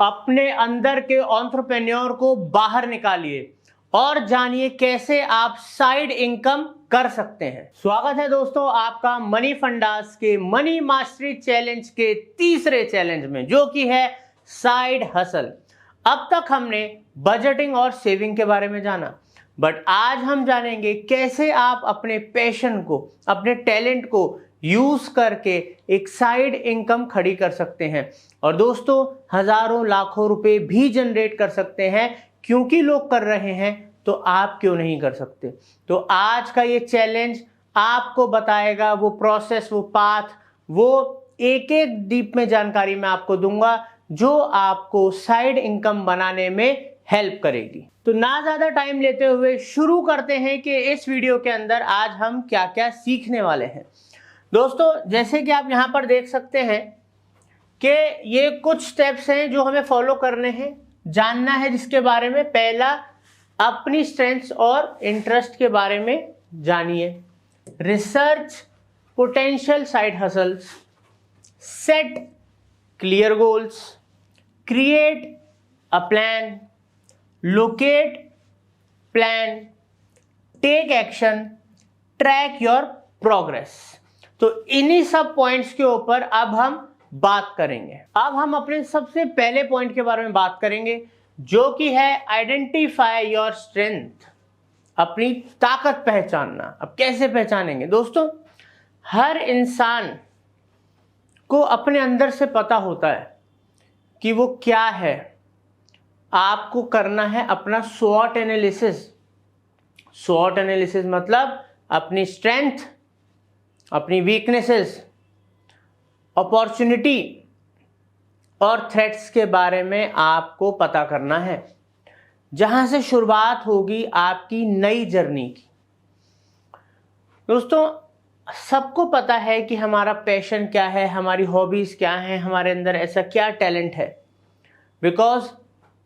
अपने अंदर के एंटरप्रेन्योर को बाहर निकालिए और जानिए कैसे आप साइड इनकम कर सकते हैं। स्वागत है दोस्तों आपका मनी फंडास के मनी मास्टरी चैलेंज के तीसरे चैलेंज में, जो कि है साइड हसल। अब तक हमने बजटिंग और सेविंग के बारे में जाना, बट आज हम जानेंगे कैसे आप अपने पैशन को, अपने टैलेंट को यूज करके एक साइड इनकम खड़ी कर सकते हैं और दोस्तों हजारों लाखों रुपए भी जनरेट कर सकते हैं। क्योंकि लोग कर रहे हैं तो आप क्यों नहीं कर सकते। तो आज का ये चैलेंज आपको बताएगा वो प्रोसेस, वो पाथ, वो एक एक डीप में जानकारी मैं आपको दूंगा जो आपको साइड इनकम बनाने में हेल्प करेगी। तो ना ज्यादा टाइम लेते हुए शुरू करते हैं कि इस वीडियो के अंदर आज हम क्या क्या सीखने वाले हैं। दोस्तों जैसे कि आप यहां पर देख सकते हैं कि ये कुछ स्टेप्स हैं जो हमें फॉलो करने हैं, जानना है जिसके बारे में। पहला, अपनी स्ट्रेंथ्स और इंटरेस्ट के बारे में जानिए। Research potential side hustles, set clear goals, create a plan, locate plan, take action, track your progress. तो इन्हीं सब पॉइंट्स के ऊपर अब हम बात करेंगे। अब हम अपने सबसे पहले पॉइंट के बारे में बात करेंगे जो कि है आइडेंटिफाई योर स्ट्रेंथ, अपनी ताकत पहचानना। अब कैसे पहचानेंगे दोस्तों? हर इंसान को अपने अंदर से पता होता है कि वो क्या है। आपको करना है अपना स्वॉट एनालिसिस। स्वॉट एनालिसिस मतलब अपनी स्ट्रेंथ, अपनी वीकनेसेस, अपॉर्चुनिटी और थ्रेट्स के बारे में आपको पता करना है, जहां से शुरुआत होगी आपकी नई जर्नी की। दोस्तों सबको पता है कि हमारा पैशन क्या है, हमारी हॉबीज क्या हैं, हमारे अंदर ऐसा क्या टैलेंट है। बिकॉज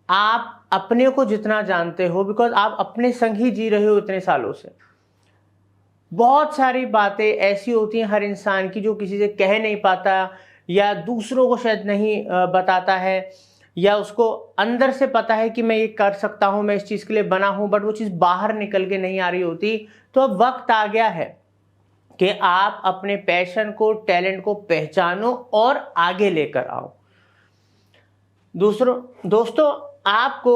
आप अपने को जितना जानते हो, बिकॉज आप अपने संग ही जी रहे हो इतने सालों से। बहुत सारी बातें ऐसी होती हैं हर इंसान की जो किसी से कह नहीं पाता, या दूसरों को शायद नहीं बताता है, या उसको अंदर से पता है कि मैं ये कर सकता हूँ, मैं इस चीज़ के लिए बना हूँ, बट वो चीज़ बाहर निकल के नहीं आ रही होती। तो अब वक्त आ गया है कि आप अपने पैशन को, टैलेंट को पहचानो और आगे लेकर आओ। दोस्तों आपको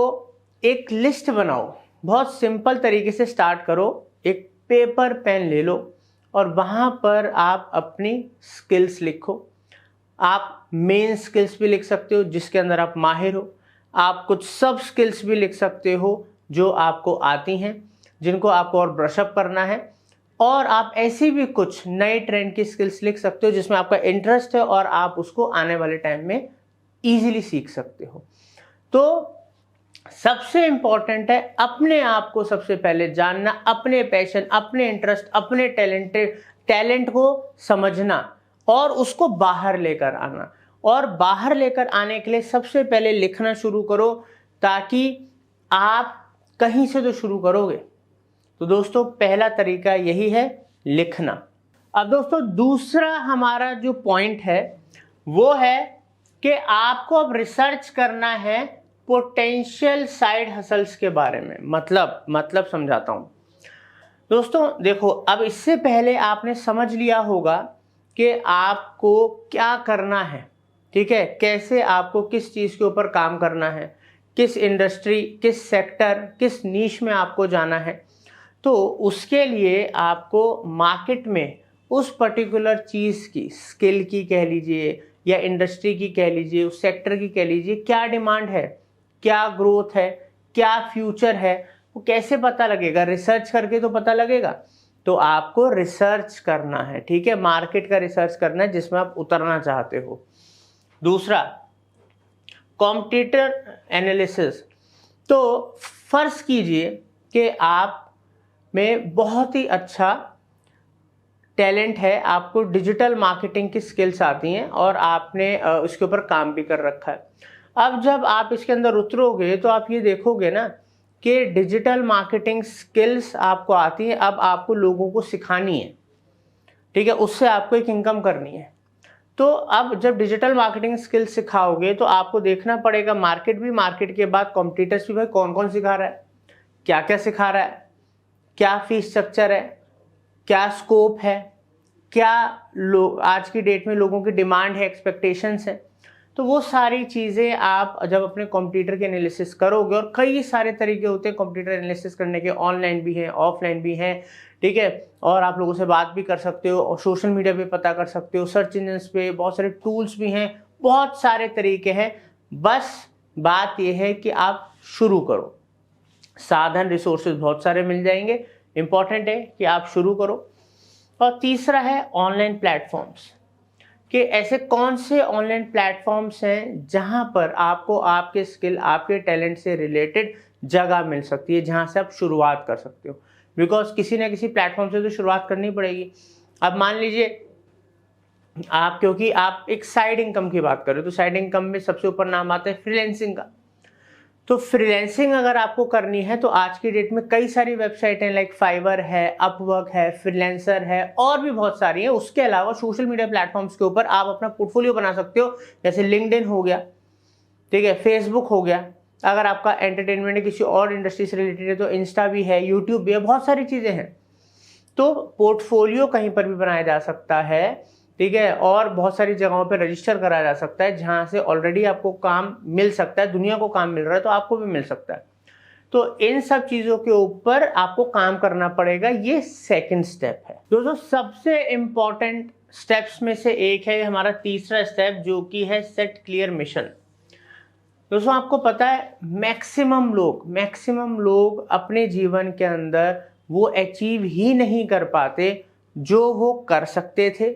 एक लिस्ट बनाओ। बहुत सिंपल तरीके से स्टार्ट करो। एक पेपर पेन ले लो और वहाँ पर आप अपनी स्किल्स लिखो। आप मेन स्किल्स भी लिख सकते हो जिसके अंदर आप माहिर हो। आप कुछ सब स्किल्स भी लिख सकते हो जो आपको आती हैं, जिनको आपको और ब्रशअप करना है। और आप ऐसी भी कुछ नए ट्रेंड की स्किल्स लिख सकते हो जिसमें आपका इंटरेस्ट है और आप उसको आने वाले टाइम में ईजिली सीख सकते हो। तो सबसे इंपॉर्टेंट है अपने आप को सबसे पहले जानना, अपने पैशन, अपने इंटरेस्ट, अपने टैलेंट को समझना और उसको बाहर लेकर आना। और बाहर लेकर आने के लिए सबसे पहले लिखना शुरू करो, ताकि आप कहीं से तो शुरू करोगे। तो दोस्तों पहला तरीका यही है, लिखना। अब दोस्तों दूसरा हमारा जो पॉइंट है वो है कि आपको अब रिसर्च करना है पोटेंशियल साइड हसल्स के बारे में। मतलब समझाता हूं दोस्तों। देखो, अब इससे पहले आपने समझ लिया होगा कि आपको क्या करना है, ठीक है, कैसे आपको किस चीज के ऊपर काम करना है, किस इंडस्ट्री, किस सेक्टर, किस नीश में आपको जाना है। तो उसके लिए आपको मार्केट में उस पर्टिकुलर चीज की, स्किल की कह लीजिए या इंडस्ट्री की कह लीजिए, उस सेक्टर की कह लीजिए, क्या डिमांड है, क्या ग्रोथ है, क्या फ्यूचर है, वो कैसे पता लगेगा? रिसर्च करके तो पता लगेगा। तो आपको रिसर्च करना है, ठीक है, मार्केट का रिसर्च करना है जिसमें आप उतरना चाहते हो। दूसरा, कॉम्पिटिटर एनालिसिस। तो फर्ज कीजिए कि आप में बहुत ही अच्छा टैलेंट है, आपको डिजिटल मार्केटिंग की स्किल्स आती हैं और आपने उसके ऊपर काम भी कर रखा है। अब जब आप इसके अंदर उतरोगे तो आप ये देखोगे ना कि डिजिटल मार्केटिंग स्किल्स आपको आती है, अब आपको लोगों को सिखानी है, ठीक है, उससे आपको एक इनकम करनी है। तो अब जब डिजिटल मार्केटिंग स्किल सिखाओगे तो आपको देखना पड़ेगा मार्केट भी, मार्केट के बाद कॉम्पिटिटर्स भी, भाई कौन कौन सिखा रहा है, क्या क्या सिखा रहा है, क्या फीस स्ट्रक्चर है, क्या स्कोप है, क्या आज की डेट में लोगों की डिमांड है, एक्सपेक्टेशंस है। तो वो सारी चीज़ें आप जब अपने कॉम्पिटिटर के एनालिसिस करोगे, और कई सारे तरीके होते हैं कॉम्पिटिटर एनालिसिस करने के, ऑनलाइन भी हैं, ऑफलाइन भी हैं, ठीक है, और आप लोगों से बात भी कर सकते हो, और सोशल मीडिया पे पता कर सकते हो, सर्च इंजन्स पे बहुत सारे टूल्स भी हैं, बहुत सारे तरीके हैं। बस बात यह है कि आप शुरू करो, साधन रिसोर्सेज बहुत सारे मिल जाएंगे, इंपॉर्टेंट है कि आप शुरू करो। और तीसरा है ऑनलाइन प्लेटफॉर्म्स, कि ऐसे कौन से ऑनलाइन प्लेटफॉर्म्स हैं जहां पर आपको आपके स्किल, आपके टैलेंट से रिलेटेड जगह मिल सकती है, जहां से आप शुरुआत कर सकते हो। बिकॉज किसी ना किसी प्लेटफॉर्म से तो शुरुआत करनी पड़ेगी। अब मान लीजिए आप, क्योंकि आप एक साइड इनकम की बात कर रहे हो, तो साइड इनकम में सबसे ऊपर नाम आता है फ्रीलांसिंग का। तो फ्रीलांसिंग अगर आपको करनी है तो आज की डेट में कई सारी वेबसाइट हैं, लाइक फाइवर है, अपवर्क है, फ्रीलांसर है, और भी बहुत सारी हैं। उसके अलावा सोशल मीडिया प्लेटफॉर्म्स के ऊपर आप अपना पोर्टफोलियो बना सकते हो, जैसे लिंक्डइन हो गया, ठीक है, फेसबुक हो गया। अगर आपका एंटरटेनमेंट है, किसी और इंडस्ट्री से रिलेटेड है, तो इंस्टा भी है, यूट्यूब भी है, बहुत सारी चीज़ें हैं। तो पोर्टफोलियो कहीं पर भी बनाया जा सकता है, ठीक है, और बहुत सारी जगहों पे रजिस्टर कराया जा सकता है, जहां से ऑलरेडी आपको काम मिल सकता है, दुनिया को काम मिल रहा है तो आपको भी मिल सकता है। तो इन सब चीज़ों के ऊपर आपको काम करना पड़ेगा, ये सेकंड स्टेप है। दोस्तों सबसे इंपॉर्टेंट स्टेप्स में से एक है हमारा तीसरा स्टेप, जो कि है सेट क्लियर मिशन। दोस्तों आपको पता है मैक्सिमम लोग अपने जीवन के अंदर वो अचीव ही नहीं कर पाते जो वो कर सकते थे,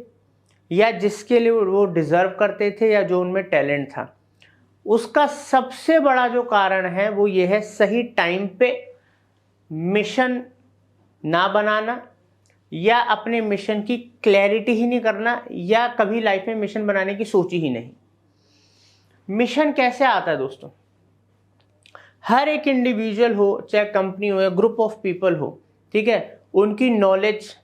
या जिसके लिए वो डिजर्व करते थे, या जो उनमें टैलेंट था। उसका सबसे बड़ा जो कारण है वो ये है सही टाइम पे मिशन ना बनाना, या अपने मिशन की क्लैरिटी ही नहीं करना, या कभी लाइफ में मिशन बनाने की सोची ही नहीं। मिशन कैसे आता है दोस्तों? हर एक इंडिविजुअल हो, चाहे कंपनी हो या ग्रुप ऑफ पीपल हो, ठीक है, उनकी नॉलेज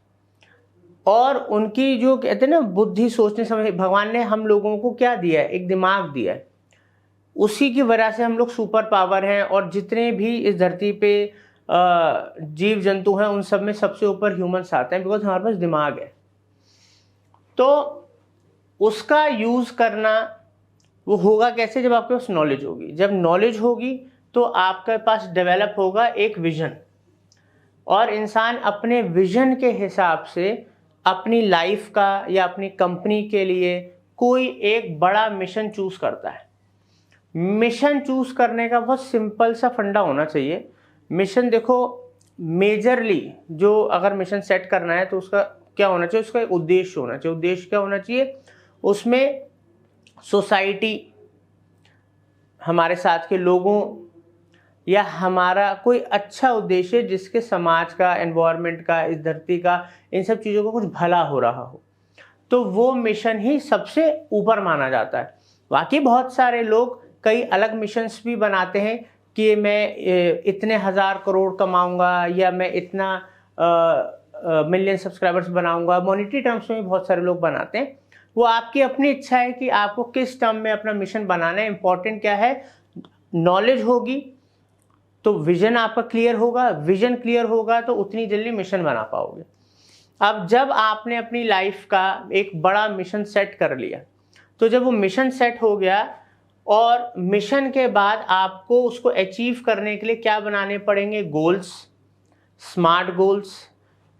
और उनकी जो कहते हैं ना बुद्धि, सोचने समझ, भगवान ने हम लोगों को क्या दिया है? एक दिमाग दिया है। उसी की वजह से हम लोग सुपर पावर हैं, और जितने भी इस धरती पे जीव जंतु हैं उन सब में सबसे ऊपर ह्यूमंस आते हैं, बिकॉज हमारे पास दिमाग है। तो उसका यूज करना वो होगा कैसे? जब आपके पास नॉलेज होगी। जब नॉलेज होगी तो आपके पास डेवलप होगा एक विजन, और इंसान अपने विजन के हिसाब से अपनी लाइफ का या अपनी कंपनी के लिए कोई एक बड़ा मिशन चूज करता है। मिशन चूज करने का बहुत सिंपल सा फंडा होना चाहिए। मिशन देखो, मेजरली जो अगर मिशन सेट करना है तो उसका क्या होना चाहिए? उसका एक उद्देश्य होना चाहिए। उद्देश्य क्या होना चाहिए? उसमें सोसाइटी, हमारे साथ के लोगों, या हमारा कोई अच्छा उद्देश्य जिसके समाज का, एनवायरनमेंट का, इस धरती का, इन सब चीज़ों का कुछ भला हो रहा हो, तो वो मिशन ही सबसे ऊपर माना जाता है। बाकी बहुत सारे लोग कई अलग मिशंस भी बनाते हैं कि मैं इतने 1000 करोड़ कमाऊंगा, या मैं इतना मिलियन सब्सक्राइबर्स बनाऊंगा। मॉनेटरी टर्म्स में भी बहुत सारे लोग बनाते हैं। वो आपकी अपनी इच्छा है कि आपको किस टर्म में अपना मिशन बनाना है। इंपॉर्टेंट क्या है? नॉलेज होगी तो विजन आपका क्लियर होगा, विजन क्लियर होगा तो उतनी जल्दी मिशन बना पाओगे। अब जब आपने अपनी लाइफ का एक बड़ा मिशन सेट कर लिया, तो जब वो मिशन सेट हो गया, और मिशन के बाद आपको उसको अचीव करने के लिए क्या बनाने पड़ेंगे? गोल्स, स्मार्ट गोल्स,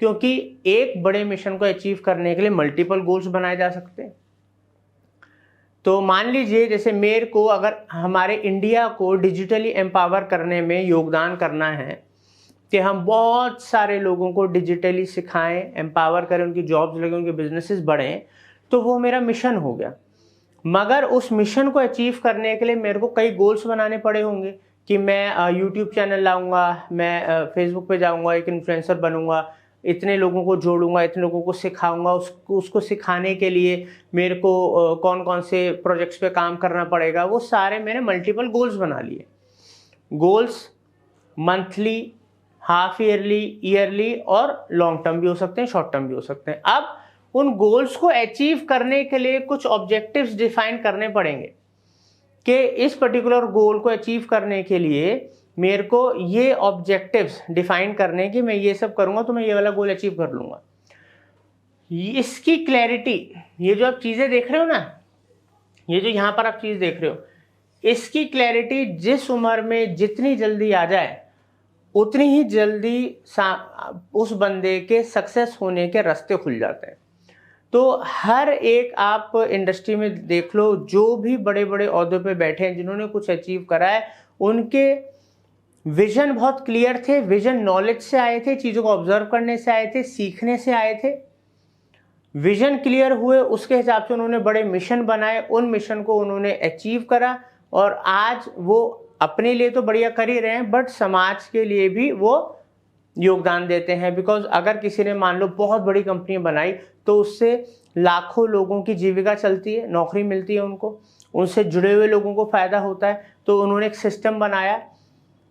क्योंकि एक बड़े मिशन को अचीव करने के लिए मल्टीपल गोल्स बनाए जा सकते हैं। तो मान लीजिए जैसे मेरे को अगर हमारे इंडिया को डिजिटली एम्पावर करने में योगदान करना है कि हम बहुत सारे लोगों को डिजिटली सिखाएं, एम्पावर करें, उनकी जॉब्स लगे, उनके बिजनेसेस बढ़ें, तो वो मेरा मिशन हो गया। मगर उस मिशन को अचीव करने के लिए मेरे को कई गोल्स बनाने पड़े होंगे कि मैं यूट्यूब चैनल लाऊंगा, मैं फेसबुक पे जाऊंगा, एक इन्फ्लुएंसर बनूंगा, इतने लोगों को जोड़ूंगा, इतने लोगों को सिखाऊंगा। उसको सिखाने के लिए मेरे को कौन कौन से प्रोजेक्ट्स पे काम करना पड़ेगा, वो सारे मैंने मल्टीपल गोल्स बना लिए। Goals monthly, half yearly, yearly और लॉन्ग टर्म भी हो सकते हैं, शॉर्ट टर्म भी हो सकते हैं। अब उन गोल्स को अचीव करने के लिए कुछ ऑब्जेक्टिव्स डिफाइन करने पड़ेंगे कि इस पर्टिकुलर गोल को अचीव करने के लिए मेरे को ये ऑब्जेक्टिव्स डिफाइन करने की, मैं ये सब करूंगा तो मैं ये वाला गोल अचीव कर लूंगा। इसकी क्लैरिटी, ये जो आप चीजें देख रहे हो ना, ये जो यहाँ पर आप चीज देख रहे हो, इसकी क्लैरिटी जिस उम्र में जितनी जल्दी आ जाए उतनी ही जल्दी उस बंदे के सक्सेस होने के रास्ते खुल जाते हैं। तो हर एक आप इंडस्ट्री में देख लो, जो भी बड़े बड़े ओहदे पे बैठे हैं जिन्होंने कुछ अचीव करा है, उनके विजन बहुत क्लियर थे। विजन नॉलेज से आए थे, चीज़ों को ऑब्जर्व करने से आए थे, सीखने से आए थे। विजन क्लियर हुए, उसके हिसाब से उन्होंने बड़े मिशन बनाए, उन मिशन को उन्होंने अचीव करा और आज वो अपने लिए तो बढ़िया कर ही रहे हैं, बट समाज के लिए भी वो योगदान देते हैं। बिकॉज अगर किसी ने मान लो बहुत बड़ी कंपनी बनाई तो उससे लाखों लोगों की जीविका चलती है, नौकरी मिलती है उनको, उनसे जुड़े हुए लोगों को फ़ायदा होता है, तो उन्होंने एक सिस्टम बनाया।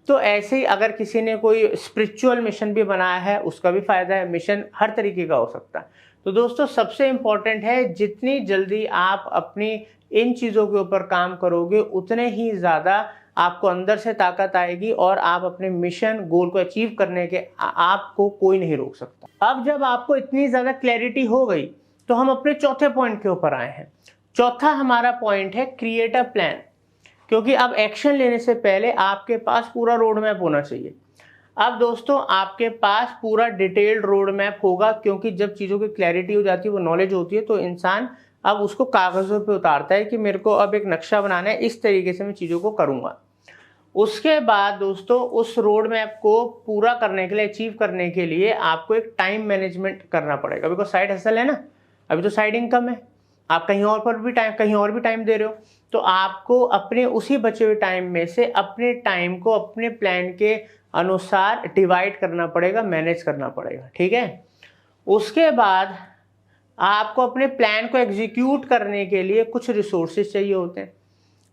तो ऐसे ही अगर किसी ने कोई स्पिरिचुअल मिशन भी बनाया है, उसका भी फ़ायदा है। मिशन हर तरीके का हो सकता है। तो दोस्तों सबसे इम्पॉर्टेंट है, जितनी जल्दी आप अपनी इन चीज़ों के ऊपर काम करोगे उतने ही ज़्यादा आपको अंदर से ताकत आएगी और आप अपने मिशन गोल को अचीव करने के आपको कोई नहीं रोक सकता। अब जब आपको इतनी ज़्यादा क्लैरिटी हो गई तो हम अपने चौथे पॉइंट के ऊपर आए हैं। चौथा हमारा पॉइंट है क्रिएट अ प्लान। क्योंकि अब एक्शन लेने से पहले आपके पास पूरा रोड मैप होना चाहिए। अब दोस्तों आपके पास पूरा डिटेल्ड रोड मैप होगा, क्योंकि जब चीज़ों की क्लैरिटी हो जाती है, वो नॉलेज होती है, तो इंसान अब उसको कागज़ों पे उतारता है कि मेरे को अब एक नक्शा बनाना है, इस तरीके से मैं चीज़ों को करूँगा। उसके बाद दोस्तों उस रोड मैप को पूरा करने के लिए, अचीव करने के लिए आपको एक टाइम मैनेजमेंट करना पड़ेगा। बिकॉज साइड हसल है ना, अभी तो साइड इनकम है, आप कहीं और भी टाइम दे रहे हो, तो आपको अपने उसी बचे हुए टाइम में से अपने टाइम को अपने प्लान के अनुसार डिवाइड करना पड़ेगा, मैनेज करना पड़ेगा। ठीक है। उसके बाद आपको अपने प्लान को एग्जीक्यूट करने के लिए कुछ रिसोर्सेज चाहिए होते हैं।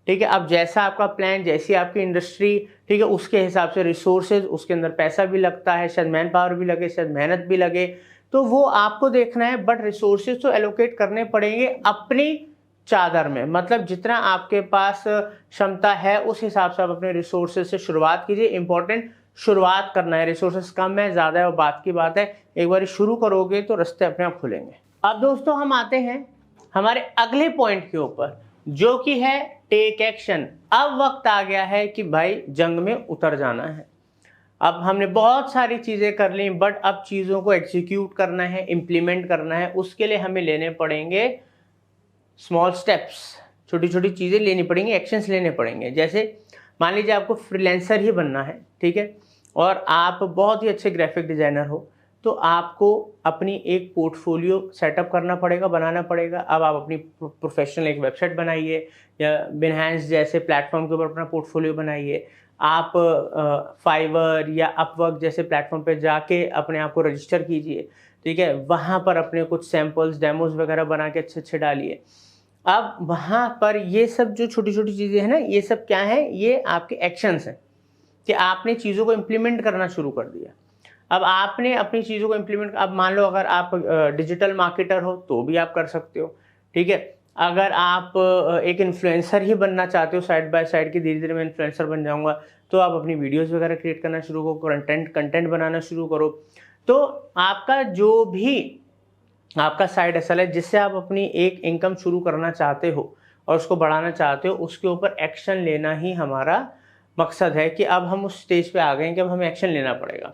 ठीक है। अब जैसा आपका प्लान, जैसी आपकी इंडस्ट्री, ठीक है, उसके हिसाब से रिसोर्सेज, उसके अंदर पैसा भी लगता है, शायद मैन पावर भी लगे, शायद मेहनत भी लगे, तो वो आपको देखना है। बट रिसोर्सेज तो एलोकेट करने पड़ेंगे अपनी चादर में, मतलब जितना आपके पास क्षमता है उस हिसाब से आप अपने रिसोर्सेज से शुरुआत कीजिए। इंपॉर्टेंट, शुरुआत करना है। रिसोर्सेज कम है ज़्यादा है वो बात की बात है, एक बार शुरू करोगे तो रास्ते अपने आप खुलेंगे। अब दोस्तों हम आते हैं हमारे अगले पॉइंट के ऊपर, जो कि है टेक एक्शन। अब वक्त आ गया है कि भाई जंग में उतर जाना है। अब हमने बहुत सारी चीज़ें कर ली, बट अब चीज़ों को एग्जीक्यूट करना है, इम्प्लीमेंट करना है। उसके लिए हमें लेने पड़ेंगे स्मॉल स्टेप्स, छोटी छोटी चीज़ें लेनी पड़ेंगी, एक्शंस लेने पड़ेंगे। जैसे मान लीजिए आपको फ्रीलांसर ही बनना है, ठीक है, और आप बहुत ही अच्छे ग्राफिक डिज़ाइनर हो, तो आपको अपनी एक पोर्टफोलियो सेटअप करना पड़ेगा, बनाना पड़ेगा। अब आप अपनी प्रोफेशनल एक वेबसाइट बनाइए, या बिनहैंस जैसे प्लेटफॉर्म के ऊपर अपना पोर्टफोलियो बनाइए। आप फाइवर या अपवर्क जैसे प्लेटफॉर्म पे जाके अपने आप को रजिस्टर कीजिए। ठीक है। वहाँ पर अपने कुछ सैम्पल्स, डेमोज वगैरह बना के अच्छे अच्छे डालिए। अब वहाँ पर ये सब जो छोटी छोटी चीज़ें हैं ना, ये सब क्या है, ये आपके एक्शंस हैं कि आपने चीज़ों को इम्प्लीमेंट करना शुरू कर दिया। अब आपने अपनी चीज़ों को इम्प्लीमेंट, अब मान लो अगर आप डिजिटल मार्केटर हो तो भी आप कर सकते हो। ठीक है। अगर आप एक इन्फ्लुएंसर ही बनना चाहते हो साइड बाय साइड कि धीरे धीरे मैं इन्फ्लुएंसर बन जाऊंगा, तो आप अपनी वीडियोस वगैरह क्रिएट करना शुरू करो, कंटेंट बनाना शुरू करो। तो आपका जो भी आपका साइड हसल है, जिससे आप अपनी एक इनकम शुरू करना चाहते हो और उसको बढ़ाना चाहते हो, उसके ऊपर एक्शन लेना ही हमारा मकसद है। कि अब हम उस स्टेज पे आ गए हैं कि अब हमें एक्शन लेना पड़ेगा।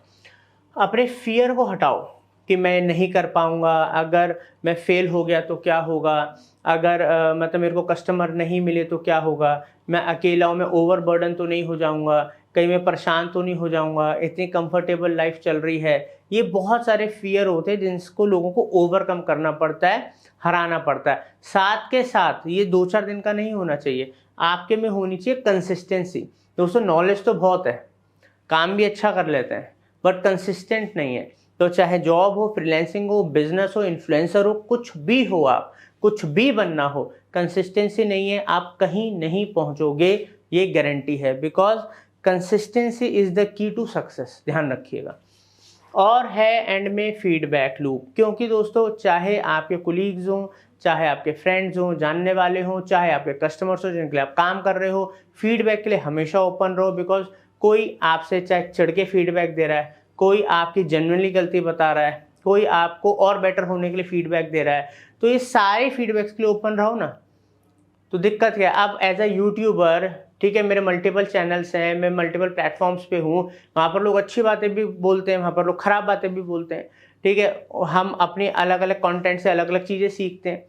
अपने फियर को हटाओ कि मैं नहीं कर पाऊंगा, अगर मैं फेल हो गया तो क्या होगा, अगर मतलब मेरे को कस्टमर नहीं मिले तो क्या होगा, मैं अकेला हूँ, मैं ओवरबर्डन तो नहीं हो जाऊंगा, कहीं मैं परेशान तो नहीं हो जाऊंगा, इतनी कंफर्टेबल लाइफ चल रही है। ये बहुत सारे फियर होते हैं जिनको लोगों को ओवरकम करना पड़ता है, हराना पड़ता है। साथ के साथ ये 2-4 दिन का नहीं होना चाहिए, आपके में होनी चाहिए कंसिस्टेंसी। दोस्तों नॉलेज तो बहुत है, काम भी अच्छा कर लेते हैं, बट कंसिस्टेंट नहीं है। तो चाहे जॉब हो, फ्रीलांसिंग हो, बिजनेस हो, इन्फ्लुएंसर हो, कुछ भी हो, आप कुछ भी बनना हो, कंसिस्टेंसी नहीं है आप कहीं नहीं पहुंचोगे, ये गारंटी है। Because consistency is the key to success, ध्यान रखिएगा। और है एंड में फीडबैक लूप, क्योंकि दोस्तों चाहे आपके कोलीग्स हों, चाहे आपके फ्रेंड्स हों, जानने वाले हों, चाहे आपके कस्टमर्स हों जिनके लिए आप काम कर रहे हो, फीडबैक के लिए हमेशा ओपन रहो। बिकॉज कोई आपसे चाहे चढ़ के फीडबैक दे रहा है, कोई आपकी जेन्युइनली गलती बता रहा है, कोई आपको और बेटर होने के लिए फीडबैक दे रहा है, तो ये सारे फीडबैक्स के लिए ओपन रहो ना। तो दिक्कत क्या है, अब एज अ यूट्यूबर, ठीक है, मेरे मल्टीपल चैनल्स हैं, मैं मल्टीपल प्लेटफॉर्म्स पे हूँ, वहाँ पर लोग अच्छी बातें भी बोलते हैं, वहाँ पर लोग ख़राब बातें भी बोलते हैं, ठीक है, हम अपनी अलग अलग कंटेंट से अलग अलग चीज़ें सीखते हैं,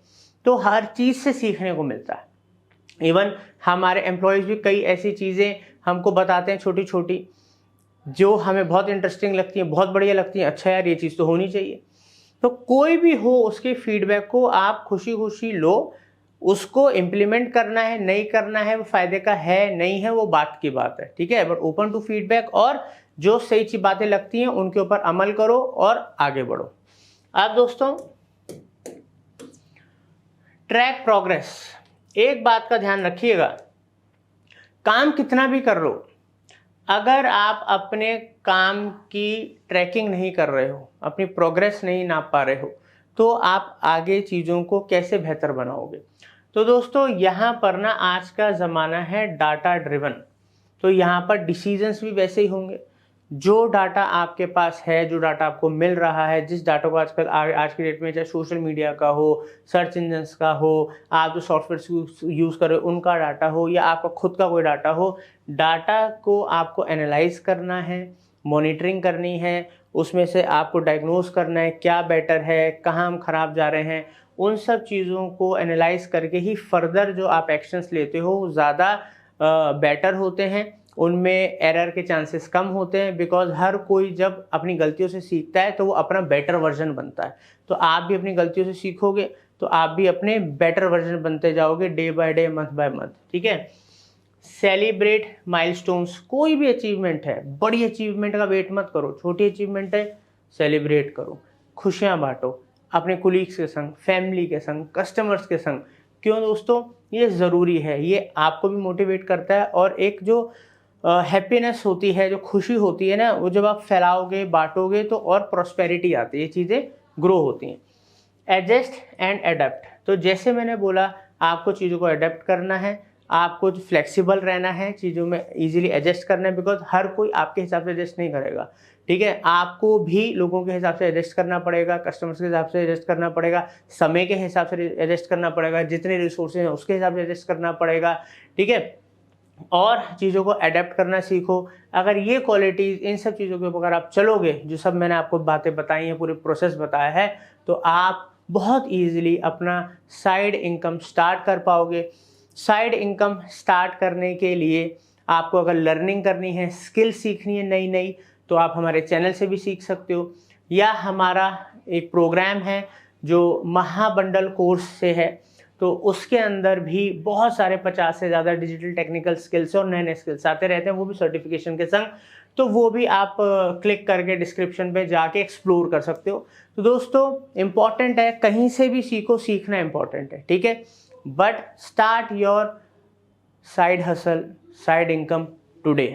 तो हर चीज़ से सीखने को मिलता है। इवन हमारे एम्प्लॉयज़ भी कई ऐसी चीज़ें हमको बताते हैं छोटी छोटी, जो हमें बहुत इंटरेस्टिंग लगती है, बहुत बढ़िया लगती है, अच्छा यार ये चीज़ तो होनी चाहिए। तो कोई भी हो उसके फीडबैक को आप खुशी खुशी लो, उसको इम्प्लीमेंट करना है नहीं करना है, वो फायदे का है नहीं है, वो बात की बात है, ठीक है, बट ओपन टू फीडबैक, और जो सही चीज बातें लगती हैं उनके ऊपर अमल करो और आगे बढ़ो। अब दोस्तों ट्रैक प्रोग्रेस, एक बात का ध्यान रखिएगा, काम कितना भी कर लो, अगर आप अपने काम की ट्रैकिंग नहीं कर रहे हो, अपनी प्रोग्रेस नहीं नाप पा रहे हो, तो आप आगे चीज़ों को कैसे बेहतर बनाओगे। तो दोस्तों यहाँ पर ना आज का ज़माना है डाटा ड्रिवन, तो यहाँ पर डिसीजंस भी वैसे ही होंगे। जो डाटा आपके पास है, जो डाटा आपको मिल रहा है, जिस डाटा को आजकल आज की डेट में चाहे सोशल मीडिया का हो, सर्च इंजन्स का हो, आप जो सॉफ्टवेयर यूज़ कर रहे हो उनका डाटा हो, या आपका खुद का कोई डाटा हो, डाटा को आपको एनालाइज करना है, मॉनिटरिंग करनी है, उसमें से आपको डायग्नोज करना है क्या बेटर है, कहाँ हम खराब जा रहे हैं, उन सब चीज़ों को एनालाइज करके ही फर्दर जो आप एक्शंस लेते हो ज़्यादा बेटर होते हैं, उनमें एरर के चांसेस कम होते हैं। बिकॉज हर कोई जब अपनी गलतियों से सीखता है तो वो अपना बेटर वर्जन बनता है, तो आप भी अपनी गलतियों से सीखोगे तो आप भी अपने बेटर वर्जन बनते जाओगे day by day, month by month, ठीक है। सेलिब्रेट माइलस्टोन्स, कोई भी अचीवमेंट है, बड़ी अचीवमेंट का वेट मत करो, छोटी अचीवमेंट है सेलिब्रेट करो, खुशियाँ बांटो अपने कोलीग्स के संग, फैमिली के संग, कस्टमर्स के संग। क्यों दोस्तों, ये ज़रूरी है, ये आपको भी मोटिवेट करता है, और एक जो हैप्पीनेस होती है, जो खुशी होती है ना, वो जब आप फैलाओगे बांटोगे तो और प्रॉस्पेरिटी आती है, ये चीज़ें ग्रो होती हैं। एडजस्ट एंड एडेप्ट, तो जैसे मैंने बोला आपको चीज़ों को एडेप्ट करना है, आपको फ्लेक्सिबल रहना है, चीज़ों में इजीली एडजस्ट करना है, बिकॉज हर कोई आपके हिसाब से एडजस्ट नहीं करेगा, ठीक है, आपको भी लोगों के हिसाब से एडजस्ट करना पड़ेगा, कस्टमर्स के हिसाब से एडजस्ट करना पड़ेगा, समय के हिसाब से एडजस्ट करना पड़ेगा, जितने रिसोर्सेज हैं उसके हिसाब से एडजस्ट करना पड़ेगा, ठीक है, और चीज़ों को अडेप्ट करना सीखो। अगर ये क्वालिटीज़, इन सब चीज़ों के ऊपर आप चलोगे, जो सब मैंने आपको बातें बताई हैं, पूरे प्रोसेस बताया है, तो आप बहुत ईजिली अपना साइड इनकम स्टार्ट कर पाओगे। साइड इनकम स्टार्ट करने के लिए आपको अगर लर्निंग करनी है, स्किल सीखनी है नई नई, तो आप हमारे चैनल से भी सीख सकते हो, या हमारा एक प्रोग्राम है जो महाबंडल कोर्स से है, तो उसके अंदर भी बहुत सारे 50 से ज़्यादा डिजिटल टेक्निकल स्किल्स और नए नए स्किल्स आते रहते हैं, वो भी सर्टिफिकेशन के संग, तो वो भी आप क्लिक करके डिस्क्रिप्शन पे जाके एक्सप्लोर कर सकते हो। तो दोस्तों इम्पॉर्टेंट है, कहीं से भी सीखो, सीखना इम्पॉर्टेंट है, ठीक है, but start your side hustle, side income today.